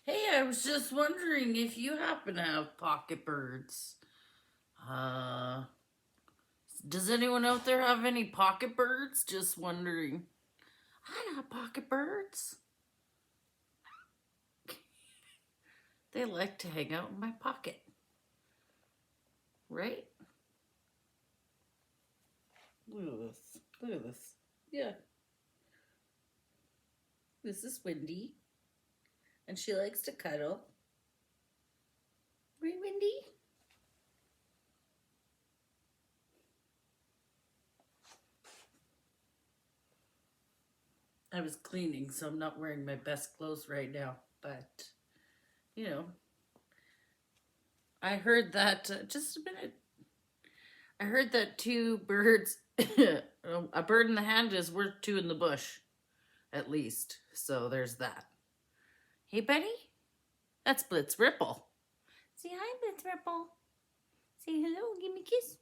Hey, I was just wondering if you happen to have pocket birds. Uh, does anyone out there have any pocket birds? Just wondering. I have pocket birds. They like to hang out in my pocket. Right? Look at this. Look at this. Yeah. This is Wendy. And she likes to cuddle. Right, Wendy? I was cleaning, so I'm not wearing my best clothes right now. But, you know, I heard that, just a minute. I heard that two birds, a bird in the hand is worth two in the bush, at least. So there's that. Hey, buddy? That's Blitz Ripple. Say hi, Blitz Ripple. Say hello, give me a kiss.